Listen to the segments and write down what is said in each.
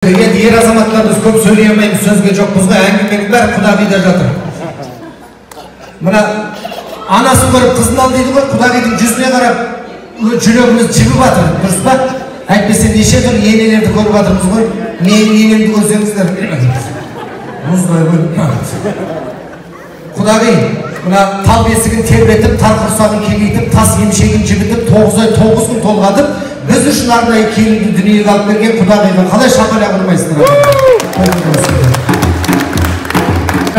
Енді ер азаматтарымыз көп сөйлеймейміз, сөзге жоқ, бізге әңгіменің бәрі құдағида жатыр. Мына анасын көріп қызын ал дейді ғой, құдағидың жүзіне қарап жүрегіміз жібіп жатыр, дұрыс па? Әйтпесе неше түрлі енелерді көріп жатырмыз ғой. Менің енемді көрсеңіздер, мұздай ғой. Құдағи, мына тал бесігін тербетіп, тар құрсағын кеңейтіп, тас емшегін жібітіп, 9 ай 9 күн толғатып, біз үшін арнайы келінді дүниеге алып берген құдағиға қалай шапалақ ұрмайсыңдар?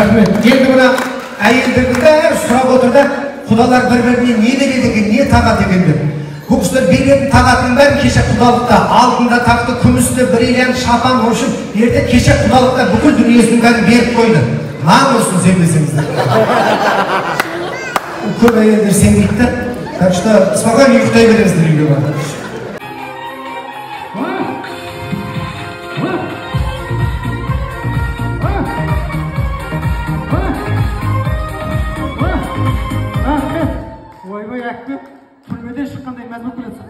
Енді мына әйелдердің бәрі сұрап отыр да, құдалар бір-біріне не береді екен, не тағат екен деп. Бұл кісілер беретін тағатының бәрін кеше құдалықта, алтында тақты, күмісті, бриллиант, шапан, ошып, ерте кеше құдалықта бүкіл дүниесінің бәрін беріп қойды. Наң olsun сенбесеңіздер. Көп әйелдер сенбейді. Так что спокойно ұйықтай беріңіздер үйге барып. Ойбай әкпеп, түрмеден шыққандай мәз болып келесің.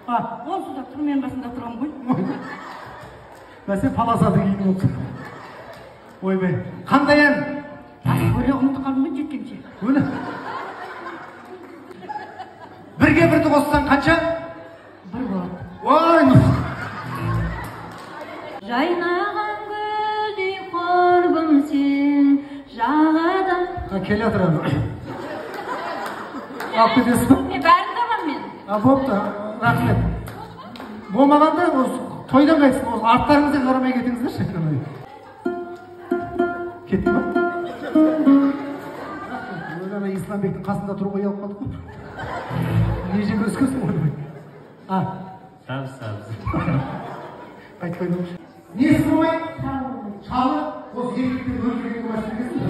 Онсыз да түрменің басында тұрам ғой. Бәсе паласады кейін olsun. Ойбай, қандай ән? Өле ұмытып қалдым ғой жеткенше. Өле? Бірге бірді қоссаң қанша? Бір болады. Ой! Жайнаған гүлдей құрбым сен жағадан. Келе отырам. Алып кетесіз бе? Бәрін тамам мен. Бопты, рахмет. Болмағанда тойдан қайтсын, арттарыңызға қарамай кетіңіздерші. Кетті ма? Ойлана Исламбектің қасында тұруға ұялып қалдық қой. Не жеп өскенсің ойбай? Сабыз. Қайтып қойдым. Несі болмай? Шалы, осы еркектен өлгенге мәселесін.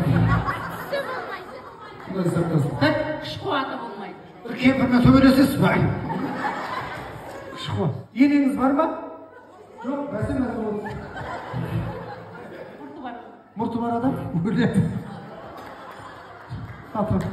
Күш қуаты болмайды. Бір кемпірмен төбелесесіз бе? Күш қуат. Енеңіз бар ма? Жоқ, бәсе мәз болды. Мұрты бар. Мұрты бар адам? Өледі. Атырып.